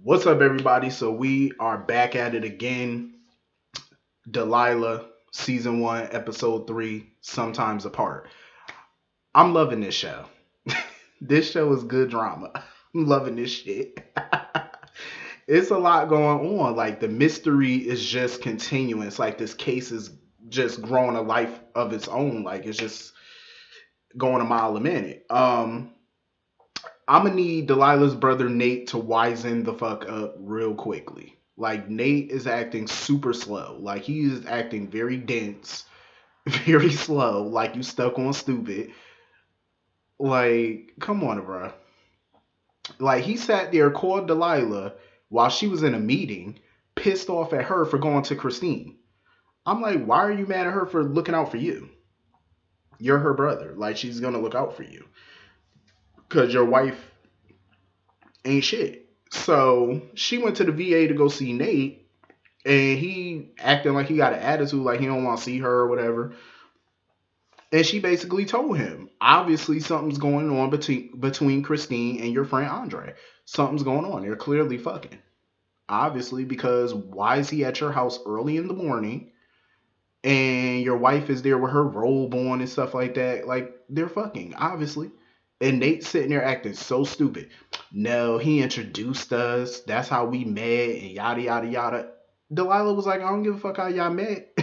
What's up, everybody? So we are back at it again. Delilah, season one, episode three, sometimes apart. I'm loving this show. This show is good drama. I'm loving this shit. It's a lot going on. Like the mystery is just continuing. It's like this case is just growing a life of its own. Like it's just going a mile a minute. I'm gonna need Delilah's brother Nate to wisen the fuck up real quickly. Like Nate is acting super slow. Like he is acting very dense, very slow. Like you stuck on stupid. Like come on, bro. Like he sat there, called Delilah while she was in a meeting, pissed off at her for going to Christine. I'm like, why are you mad at her for looking out for you? You're her brother. Like she's gonna look out for you because your wife ain't shit. So she went to the VA to go see Nate, and he acting like he got an attitude, like he don't want to see her or whatever. And she basically told him, obviously something's going on between Christine and your friend Andre. Something's going on. They're clearly fucking. Obviously, because why is he at your house early in the morning and your wife is there with her robe on and stuff like that? Like they're fucking, obviously. And Nate's sitting there acting so stupid. No, he introduced us. That's how we met and yada yada yada. Delilah was like, I don't give a fuck how y'all met.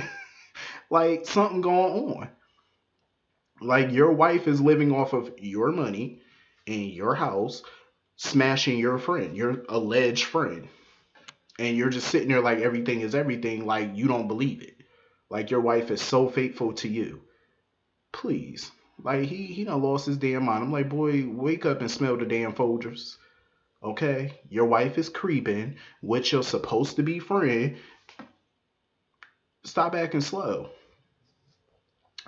Like something going on. Like your wife is living off of your money in your house, smashing your friend, your alleged friend. And you're just sitting there like everything is everything, like you don't believe it. Like your wife is so faithful to you. Please. Like he done lost his damn mind. I'm like, boy, wake up and smell the damn Folgers. Okay? Your wife is creeping with your supposed to be friend. Stop acting slow.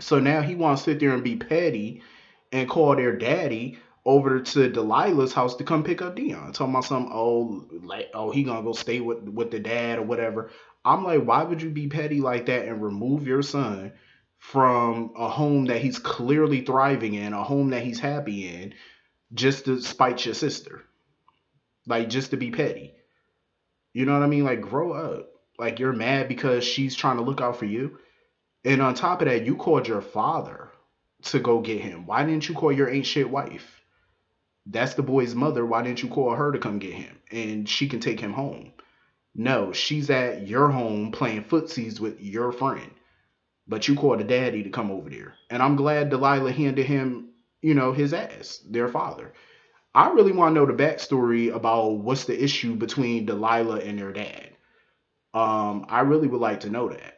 So now he wants to sit there and be petty and call their daddy over to Delilah's house to come pick up Dion. Talking about some he gonna go stay with the dad or whatever. I'm like, why would you be petty like that and remove your son from a home that he's clearly thriving in, a home that he's happy in, just to spite your sister? Like just to be petty. You know what I mean? Like grow up. Like you're mad because she's trying to look out for you. And on top of that, you called your father to go get him. Why didn't you call your ain't shit wife? That's the boy's mother. Why didn't you call her to come get him? And she can take him home. No, she's at your home playing footsies with your friend. But you called the daddy to come over there. And I'm glad Delilah handed him, his ass, their father. I really want to know the backstory about what's the issue between Delilah and their dad. I really would like to know that.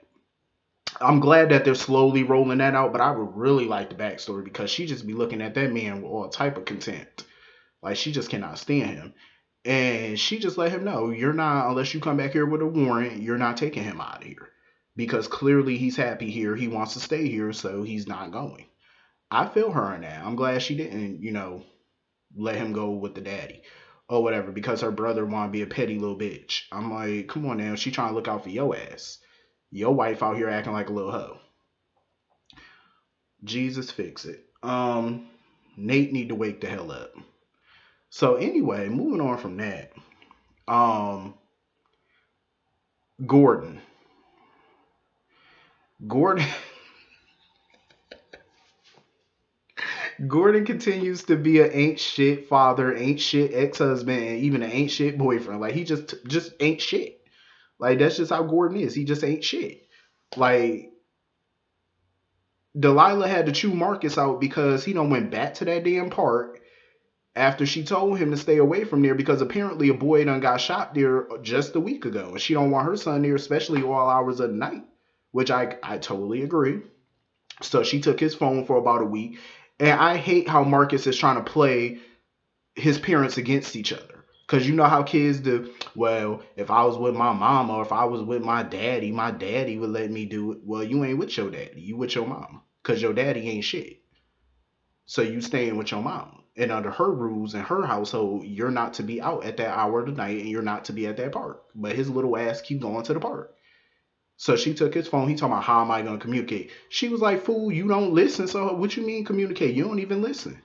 I'm glad that they're slowly rolling that out, but I would really like the backstory because she just be looking at that man with all type of contempt. Like she just cannot stand him. And she just let him know, you're not, unless you come back here with a warrant, you're not taking him out of here. Because clearly he's happy here. He wants to stay here, so he's not going. I feel her in that. I'm glad she didn't, let him go with the daddy or whatever because her brother want to be a petty little bitch. I'm like, come on now. She trying to look out for your ass. Your wife out here acting like a little hoe. Jesus fix it. Nate need to wake the hell up. So anyway, moving on from that. Um, Gordon. Gordon Gordon continues to be an ain't shit father, ain't shit ex-husband, and even an ain't shit boyfriend. Like he just ain't shit. Like that's just how Gordon is. He just ain't shit. Like Delilah had to chew Marcus out because he don't went back to that damn park after she told him to stay away from there because apparently a boy done got shot there just a week ago and she don't want her son there, especially all hours of the night, which I totally agree. So she took his phone for about a week. And I hate how Marcus is trying to play his parents against each other. Because you know how kids do, well, if I was with my mama or if I was with my daddy would let me do it. Well, you ain't with your daddy. You with your mama. Because your daddy ain't shit. So you staying with your mom. And under her rules in her household, you're not to be out at that hour of the night and you're not to be at that park. But his little ass keep going to the park. So she took his phone. He talking about how am I gonna communicate? She was like, "Fool, you don't listen. So what you mean communicate? You don't even listen."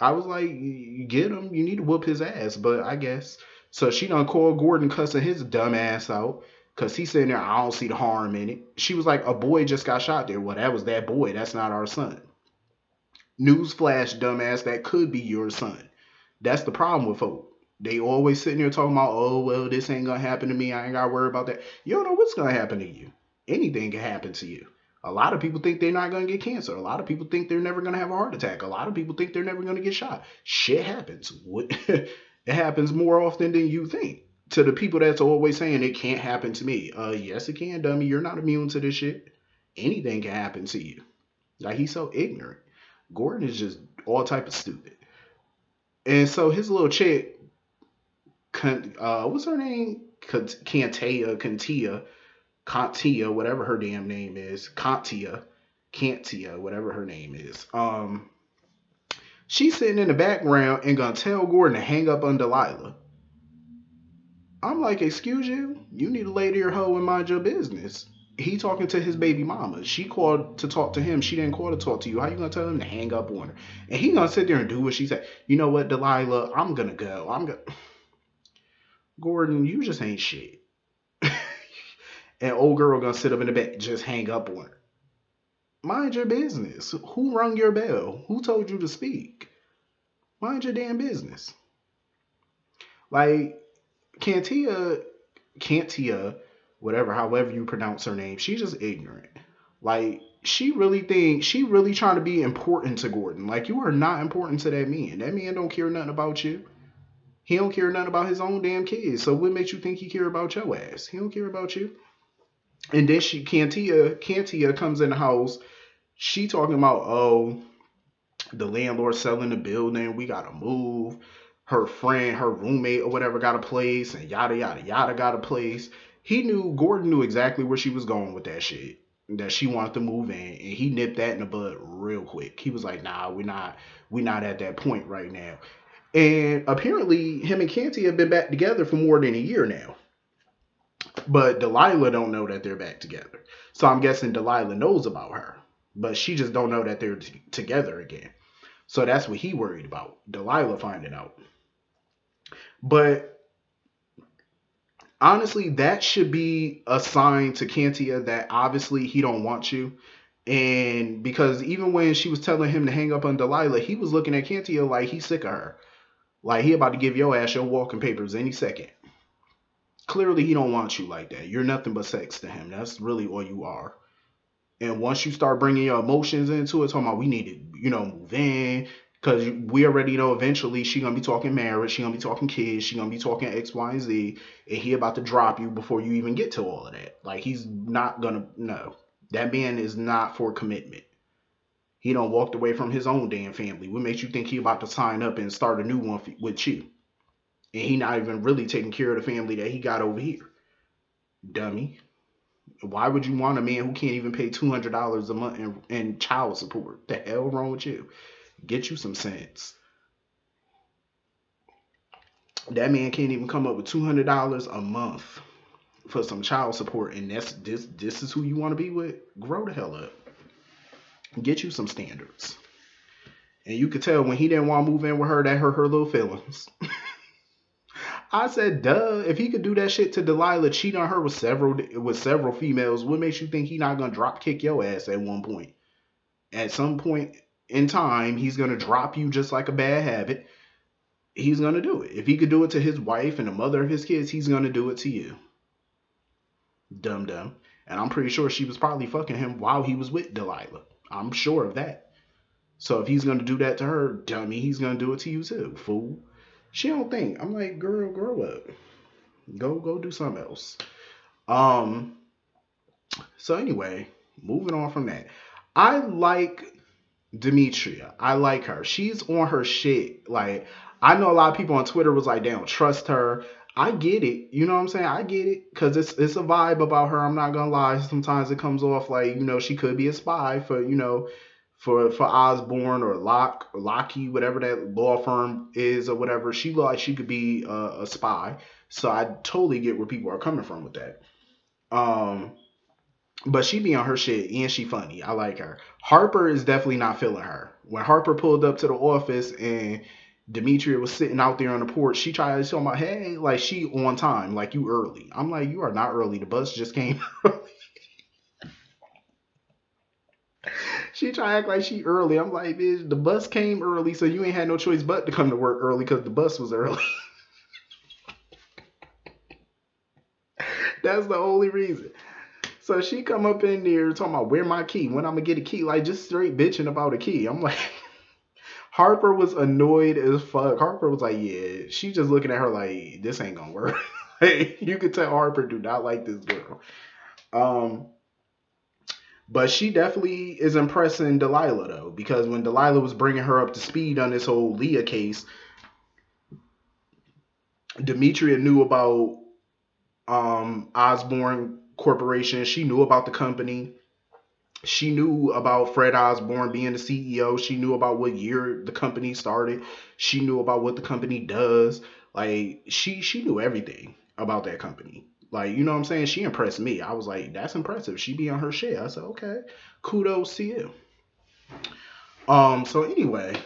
I was like, you get him, you need to whoop his ass, but I guess. So she done called Gordon cussing his dumb ass out. Cause he's sitting there, I don't see the harm in it. She was like, a boy just got shot there. Well, that was that boy. That's not our son. Newsflash, dumbass, that could be your son. That's the problem with folk. They always sitting there talking about, oh, well, this ain't gonna happen to me. I ain't gotta worry about that. You don't know what's gonna happen to you. Anything can happen to you. A lot of people think they're not gonna get cancer. A lot of people think they're never gonna have a heart attack. A lot of people think they're never gonna get shot. Shit happens. It happens more often than you think. To the people that's always saying it can't happen to me. Yes, it can, dummy. You're not immune to this shit. Anything can happen to you. Like, he's so ignorant. Gordon is just all type of stupid. And so his little chick, what's her name? Cantia, whatever her damn name is, Cantia, whatever her name is. She's sitting in the background and gonna tell Gordon to hang up on Delilah. I'm like, excuse you? You need to lay to your hoe and mind your business. He talking to his baby mama. She called to talk to him. She didn't call to talk to you. How you gonna tell him to hang up on her? And he gonna sit there and do what she said. You know what, Delilah? I'm gonna go. Gordon, you just ain't shit. And old girl gonna sit up in the bed, just hang up on her. Mind your business. Who rung your bell? Who told you to speak? Mind your damn business. Like, Cantia, whatever, however you pronounce her name, she's just ignorant. Like, she really trying to be important to Gordon. Like, you are not important to that man. That man don't care nothing about you. He don't care nothing about his own damn kids. So what makes you think he care about your ass? He don't care about you. And then Cantia comes in the house. She talking about, oh, the landlord selling the building. We gotta move. Her friend, her roommate or whatever got a place, and yada yada yada got a place. Gordon knew exactly where she was going with that shit. That she wanted to move in, and he nipped that in the bud real quick. He was like, nah, we're not at that point right now. And apparently him and Canty have been back together for more than a year now. But Delilah don't know that they're back together. So I'm guessing Delilah knows about her. But she just don't know that they're together again. So that's what he worried about. Delilah finding out. But honestly, that should be a sign to Cantia that obviously he don't want you. And because even when she was telling him to hang up on Delilah, he was looking at Cantia like he's sick of her. Like he about to give your ass your walking papers any second. Clearly he don't want you like that. You're nothing but sex to him. That's really all you are. And once you start bringing your emotions into it, talking about we need to, move in, because we already know eventually she gonna be talking marriage, she gonna be talking kids, she gonna be talking X, Y, and Z, and he about to drop you before you even get to all of that. Like he's not gonna. No, that man is not for commitment. He don't walked away from his own damn family. What makes you think he about to sign up and start a new one with you? And he not even really taking care of the family that he got over here. Dummy. Why would you want a man who can't even pay $200 a month in child support? The hell wrong with you? Get you some sense. That man can't even come up with $200 a month for some child support, and this is who you want to be with? Grow the hell up. Get you some standards. And you could tell when he didn't want to move in with her, that hurt her little feelings. I said, duh. If he could do that shit to Delilah, cheat on her with several females, what makes you think he not gonna drop kick your ass at one point? At some point in time, he's gonna drop you just like a bad habit. He's gonna do it. If he could do it to his wife and the mother of his kids, he's gonna do it to you. Dumb dumb. And I'm pretty sure she was probably fucking him while he was with Delilah. I'm sure of that. So if he's gonna do that to her, dummy, he's gonna do it to you too, fool. She don't think. I'm like, girl, grow up. Go do something else. So anyway, moving on from that. I like Demetria. I like her. She's on her shit. Like, I know a lot of people on Twitter was like, they don't trust her. I get it. You know what I'm saying? I get it. Because it's a vibe about her. I'm not going to lie. Sometimes it comes off like, she could be a spy for Osborne or Lockheed, whatever that law firm is or whatever. She looked like she could be a spy. So I totally get where people are coming from with that. But she be on her shit and she funny. I like her. Harper is definitely not feeling her. When Harper pulled up to the office and Demetria was sitting out there on the porch, she tried to tell me, hey, like she on time, like you early. I'm like, you are not early. The bus just came. She try to act like she early. I'm like, bitch, the bus came early, so you ain't had no choice but to come to work early because the bus was early. That's the only reason. So she come up in there talking about where my key, when I'm gonna get a key, like just straight bitching about a key. I'm like, Harper was annoyed as fuck. Harper was like, yeah, she just looking at her like, this ain't gonna work. Like, you could tell Harper do not like this girl. Um, but she definitely is impressing Delilah though, because when Delilah was bringing her up to speed on this whole Leah case, Demetria knew about Osborne Corporation. She knew about the company. She knew about Fred Osborne being the CEO. She knew about what year the company started. She knew about what the company does. Like she knew everything about that company. Like, you know what I'm saying? She impressed me. I was like, that's impressive. She be on her shit. I said, okay, kudos to you. So anyway,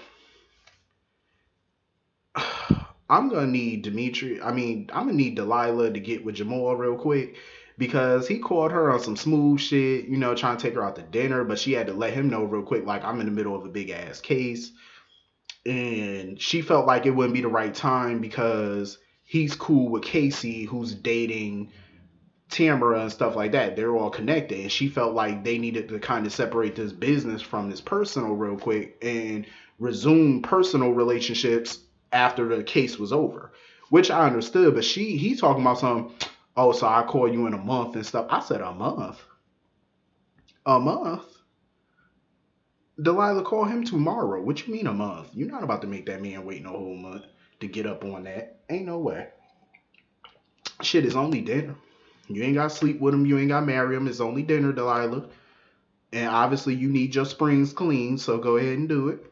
I'm gonna need Dimitri. I mean, I'm gonna need Delilah to get with Jamal real quick because he called her on some smooth shit, you know, trying to take her out to dinner, but she had to let him know real quick, like I'm in the middle of a big ass case, and she felt like it wouldn't be the right time because he's cool with Casey, who's dating Tamara and stuff like that. They're all connected, and she felt like they needed to kind of separate this business from this personal real quick and resume personal relationships after the case was over, which I understood. But he talking about some, oh, so I call you in a month and stuff. I said a month, a month. Delilah, call him tomorrow. What you mean a month? You're not about to make that man wait no whole month to get up on that. Ain't no way. Shit is only dinner. You ain't got to sleep with him. You ain't got to marry him. It's only dinner, Delilah. And obviously, you need your springs clean, so go ahead and do it.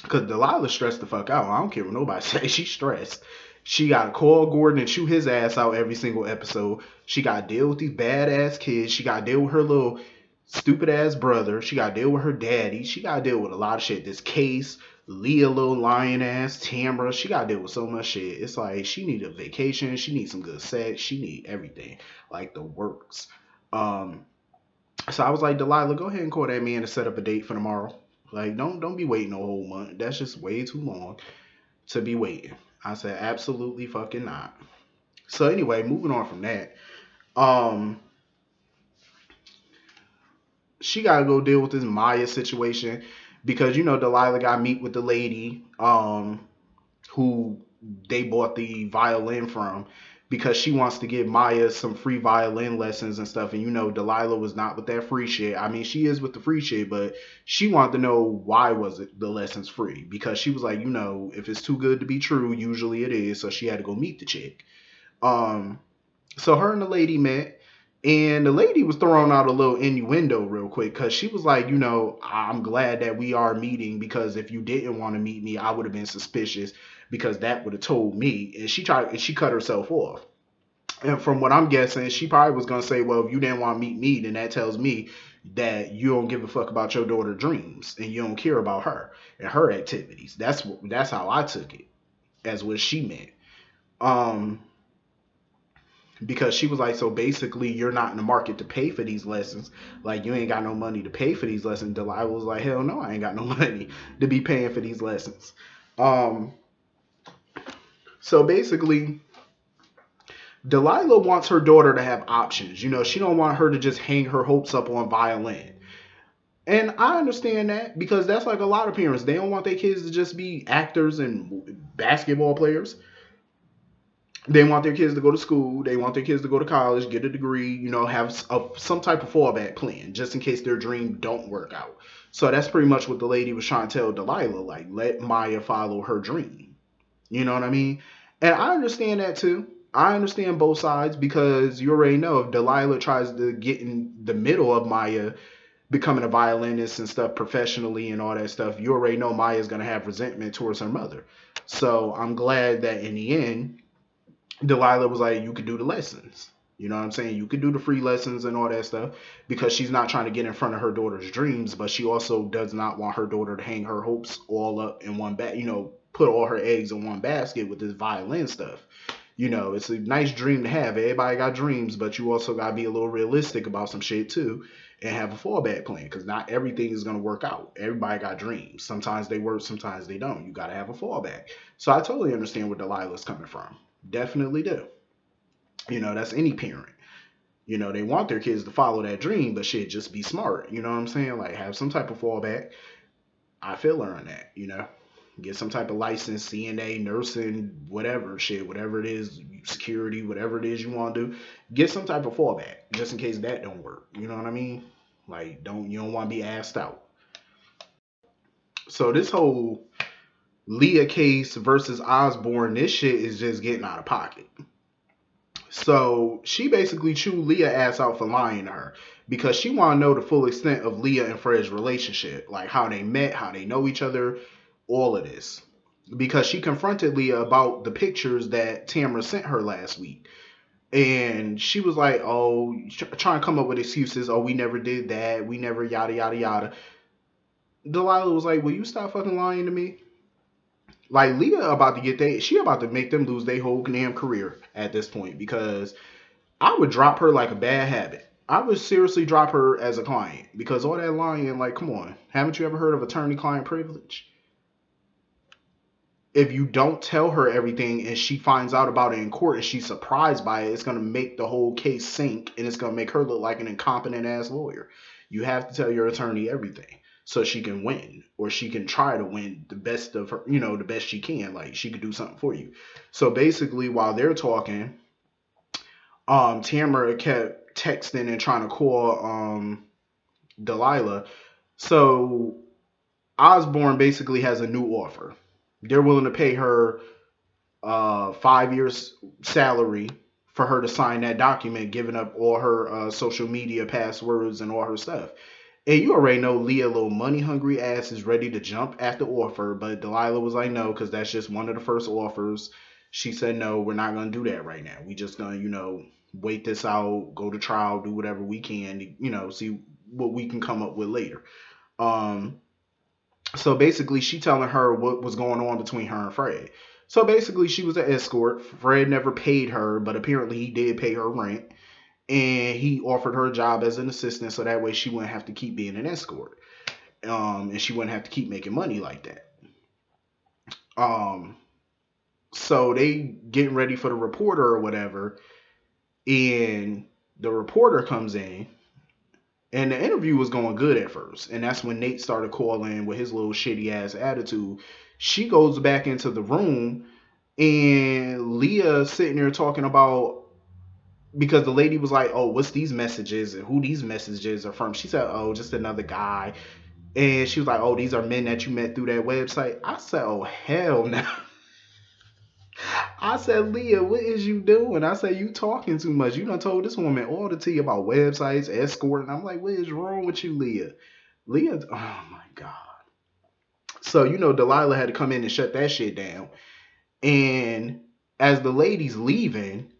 Because Delilah stressed the fuck out. I don't care what nobody say. She's stressed. She got to call Gordon and chew his ass out every single episode. She got to deal with these badass kids. She got to deal with her little stupid ass brother. She got to deal with her daddy. She got to deal with a lot of shit. This case, Leah, little lion ass, Tamara. She got to deal with so much shit. It's like she need a vacation. She needs some good sex. She need everything. Like the works. Um, so I was like, Delilah, go ahead and call that man to set up a date for tomorrow. Like, don't be waiting a whole month. That's just way too long to be waiting. I said, absolutely fucking not. So anyway, moving on from that, um, she gotta go deal with this Maya situation because you know Delilah got to meet with the lady, who they bought the violin from because she wants to give Maya some free violin lessons and stuff. And you know, Delilah was not with that free shit. I mean, she is with the free shit, but she wanted to know why was it the lessons free? Because she was like, you know, if it's too good to be true, usually it is. So she had to go meet the chick. Um, so her and the lady met, and the lady was throwing out a little innuendo real quick because she was like, you know, I'm glad that we are meeting because if you didn't want to meet me, I would have been suspicious because that would have told me. And she cut herself off. And from what I'm guessing, she probably was gonna say, well, if you didn't want to meet me, then that tells me that you don't give a fuck about your daughter's dreams and you don't care about her and her activities. That's how I took it as what she meant. Um, because she was like, so basically you're not in the market to pay for these lessons, like you ain't got no money to pay for these lessons. Delilah was like, hell no, I ain't got no money to be paying for these lessons. um so basically Delilah wants her daughter to have options. You know, she don't want her to just hang her hopes up on violin. And I understand that because that's like a lot of parents, they don't want their kids to just be actors and basketball players. They want their kids to go to school. They want their kids to go to college, get a degree, you know, have some type of fallback plan just in case their dream don't work out. So that's pretty much what the lady was trying to tell Delilah, like, let Maya follow her dream. You know what I mean? And I understand that too. I understand both sides because you already know if Delilah tries to get in the middle of Maya becoming a violinist and stuff professionally and all that stuff, you already know Maya's going to have resentment towards her mother. So I'm glad that in the end, Delilah was like, you could do the lessons. You know what I'm saying? You could do the free lessons and all that stuff because she's not trying to get in front of her daughter's dreams, but she also does not want her daughter to hang her hopes all up in one bag, put all her eggs in one basket with this violin stuff. It's a nice dream to have. Everybody got dreams, but you also got to be a little realistic about some shit too and have a fallback plan because not everything is going to work out. Everybody got dreams. Sometimes they work, sometimes they don't. You got to have a fallback. So I totally understand where Delilah's coming from. Definitely do. That's any parent. They want their kids to follow that dream, but shit, just be smart. You know what I'm saying? Like, have some type of fallback. I feel her on that. Get some type of license, CNA, nursing, whatever shit, whatever it is, security, whatever it is you want to do. Get some type of fallback, just in case that don't work. You know what I mean? Like, you don't want to be asked out. So this whole Leah case versus Osborne, this shit is just getting out of pocket. So she basically chewed Leah ass out for lying to her because she want to know the full extent of Leah and Fred's relationship, like how they met, how they know each other, all of this. Because she confronted Leah about the pictures that Tamara sent her last week. And she was like, oh, trying to come up with excuses. Oh, we never did that. We never yada, yada, yada. Delilah was like, will you stop fucking lying to me? Like, Leah about to she about to make them lose their whole damn career at this point because I would drop her like a bad habit. I would seriously drop her as a client because all that lying, like, come on. Haven't you ever heard of attorney-client privilege? If you don't tell her everything and she finds out about it in court and she's surprised by it, it's going to make the whole case sink and it's going to make her look like an incompetent ass lawyer. You have to tell your attorney everything so she can win or she can try to win the best of her, the best she can. Like, she could do something for you. So basically, while they're talking, Tamara kept texting and trying to call Delilah. So Osborne basically has a new offer. They're willing to pay her 5 years salary for her to sign that document, giving up all her social media passwords and all her stuff. And you already know Leah, little money hungry ass, is ready to jump at the offer, but Delilah was like, no, because that's just one of the first offers. She said, no, we're not going to do that right now. We just going to, wait this out, go to trial, do whatever we can, see what we can come up with later. So basically, she telling her what was going on between her and Fred. So basically, she was an escort. Fred never paid her, but apparently he did pay her rent. And he offered her a job as an assistant so that way she wouldn't have to keep being an escort. And she wouldn't have to keep making money like that. So they getting ready for the reporter or whatever. And the reporter comes in. And the interview was going good at first. And that's when Nate started calling with his little shitty ass attitude. She goes back into the room and Leah sitting there talking about, because the lady was like, oh, what's these messages and who these messages are from? She said, oh, just another guy. And she was like, oh, these are men that you met through that website. I said, oh, hell no. I said, Leah, what is you doing? I said, you talking too much. You done told this woman all the tea about websites, escorting. I'm like, what is wrong with you, Leah? Leah, oh my God. So, Delilah had to come in and shut that shit down. And as the lady's leaving,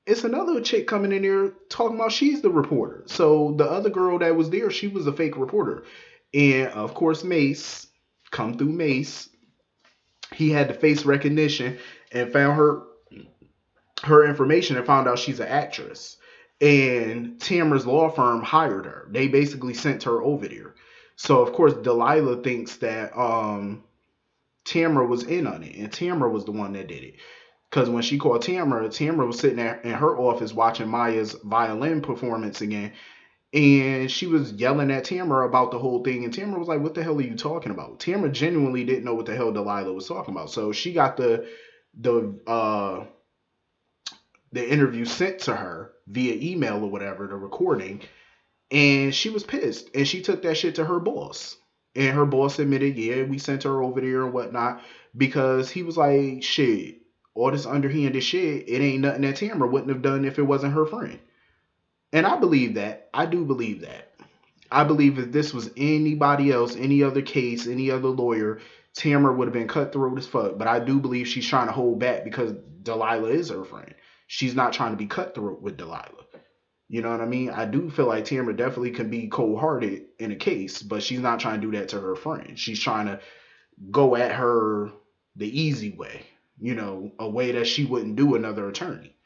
it's another chick coming in there talking about she's the reporter. So the other girl that was there, she was a fake reporter. And of course, Mace, come through Mace, he had the face recognition and found her information and found out she's an actress. And Tamara's law firm hired her. They basically sent her over there. So of course Delilah thinks that Tamara was in on it, and Tamara was the one that did it. Because when she called Tamara was sitting there in her office watching Maya's violin performance again. And she was yelling at Tamara about the whole thing. And Tamara was like, what the hell are you talking about? Tamara genuinely didn't know what the hell Delilah was talking about. So she got the interview sent to her via email or whatever, the recording. And she was pissed. And she took that shit to her boss. And her boss admitted, yeah, we sent her over there and whatnot. Because he was like, shit, all this underhanded shit, it ain't nothing that Tamara wouldn't have done if it wasn't her friend. And I believe that. I do believe that. I believe if this was anybody else, any other case, any other lawyer, Tamara would have been cutthroat as fuck. But I do believe she's trying to hold back because Delilah is her friend. She's not trying to be cutthroat with Delilah. You know what I mean? I do feel like Tamara definitely can be cold hearted in a case, but she's not trying to do that to her friend. She's trying to go at her the easy way, a way that she wouldn't do another attorney.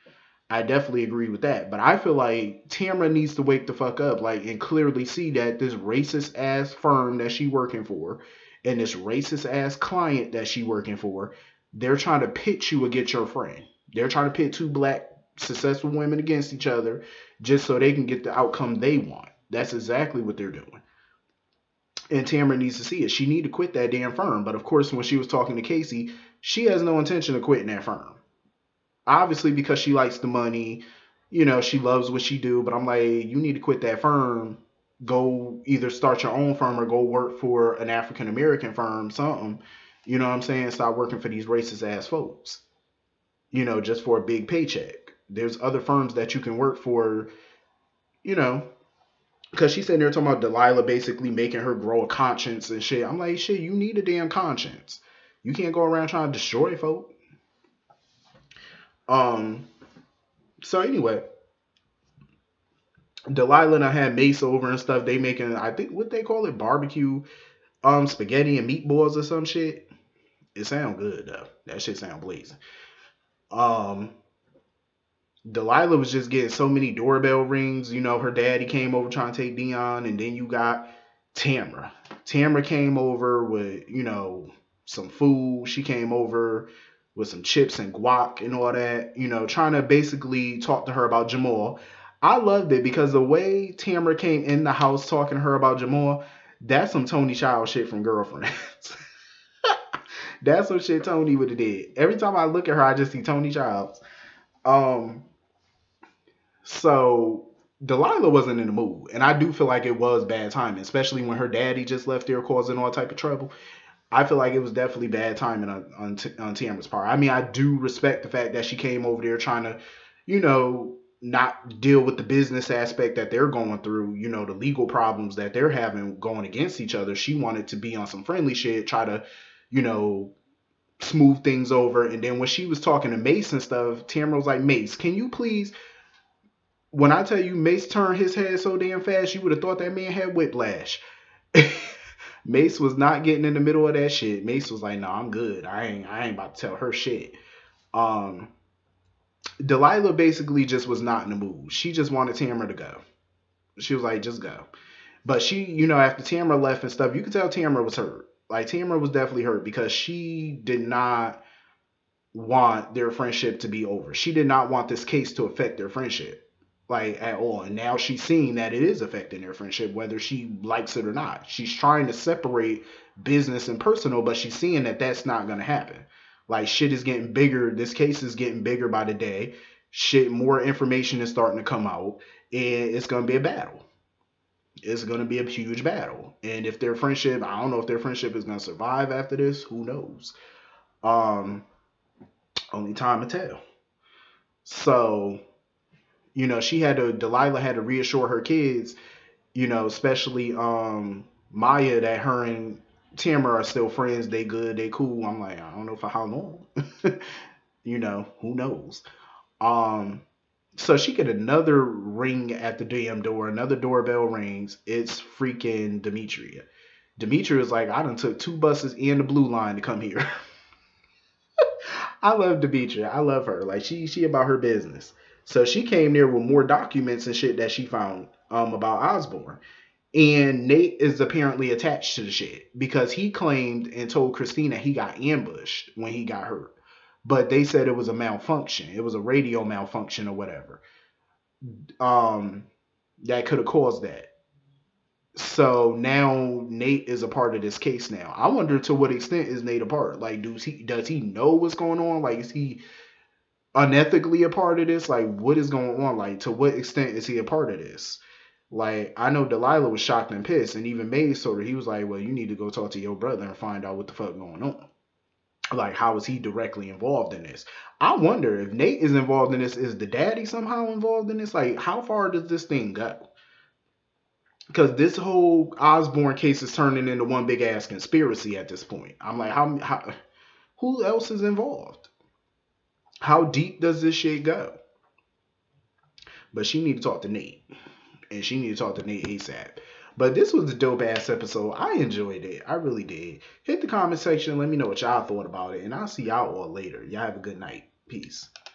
I definitely agree with that. But I feel like Tamara needs to wake the fuck up, like, and clearly see that this racist ass firm that she working for and this racist ass client that she working for, they're trying to pitch you against your friend. They're trying to pit two black successful women against each other just so they can get the outcome they want. That's exactly what they're doing. And Tamara needs to see it. She need to quit that damn firm. But of course, when she was talking to Casey, she has no intention of quitting that firm. Obviously, because she likes the money, she loves what she do. But I'm like, you need to quit that firm. Go either start your own firm or go work for an African American firm, something. You know what I'm saying? Stop working for these racist ass folks. Just for a big paycheck. There's other firms that you can work for, you know, because she's sitting there talking about Delilah basically making her grow a conscience and shit. I'm like, shit, you need a damn conscience. You can't go around trying to destroy folk. Um. So anyway, Delilah and I had Mace over and stuff. They making, I think, what they call it, barbecue, spaghetti and meatballs or some shit. It sound good though. That shit sound blazing. Um. Delilah was just getting so many doorbell rings. Her daddy came over trying to take Dion, and then you got Tamara. Tamara came over with, some food. She came over with some chips and guac and all that, trying to basically talk to her about Jamal. I loved it because the way Tamara came in the house talking to her about Jamal, that's some Tony Child shit from Girlfriends. That's some shit Tony would have did. Every time I look at her, I just see Tony Childs. Um, So Delilah wasn't in the mood, and I do feel like it was bad timing, especially when her daddy just left there causing all type of trouble. I feel like it was definitely bad timing on Tamara's part. I mean, I do respect the fact that she came over there trying to, not deal with the business aspect that they're going through, the legal problems that they're having going against each other. She wanted to be on some friendly shit, try to, you know, smooth things over. And then when she was talking to Mace and stuff, Tamara was like, Mace, can you please, when I tell you Mace turned his head so damn fast, you would have thought that man had whiplash. Mace was not getting in the middle of that shit. Mace was like, "No, I'm good. I ain't about to tell her shit." Um, Delilah basically just was not in the mood. She just wanted Tamara to go. She was like, "Just go." But she, after Tamara left and stuff, you could tell Tamara was hurt. Like Tamara was definitely hurt because she did not want their friendship to be over. She did not want this case to affect their friendship. Like at all. And now she's seeing that it is affecting their friendship, whether she likes it or not. She's trying to separate business and personal, but she's seeing that that's not going to happen. Like shit is getting bigger. This case is getting bigger by the day. Shit, more information is starting to come out, and it's going to be a battle. It's going to be a huge battle. And if their friendship, I don't know if their friendship is going to survive after this. Who knows? Um, Only time will tell. So Delilah had to reassure her kids, especially Maya, that her and Tamara are still friends. They good, they cool. I'm like, I don't know for how long. Who knows? Um, so she get another ring at the damn door, another doorbell rings. It's freaking Demetria. Demetria is like, I done took 2 buses and the blue line to come here. I love Demetria. I love her. Like she about her business. So she came there with more documents and shit that she found about Osborne. And Nate is apparently attached to the shit because he claimed and told Christina he got ambushed when he got hurt. But they said it was a malfunction. It was a radio malfunction or whatever. Um that could have caused that. So now Nate is a part of this case now. I wonder to what extent is Nate a part? Like does he know what's going on? Like is he unethically a part of this? Like, what is going on? Like, to what extent is he a part of this? Like, I know Delilah was shocked and pissed, and even Maze told her, he was like, well, you need to go talk to your brother and find out what the fuck going on. Like, how is he directly involved in this? I wonder if Nate is involved in this, is the daddy somehow involved in this? Like, how far does this thing go? Because this whole Osborne case is turning into one big ass conspiracy at this point. I'm like, how who else is involved? How deep does this shit go? but she need to talk to Nate, and she need to talk to Nate ASAP. But this was a dope ass episode. I enjoyed it. I really did. Hit the comment section. Let me know what y'all thought about it, and I'll see y'all all later. Y'all have a good night. Peace.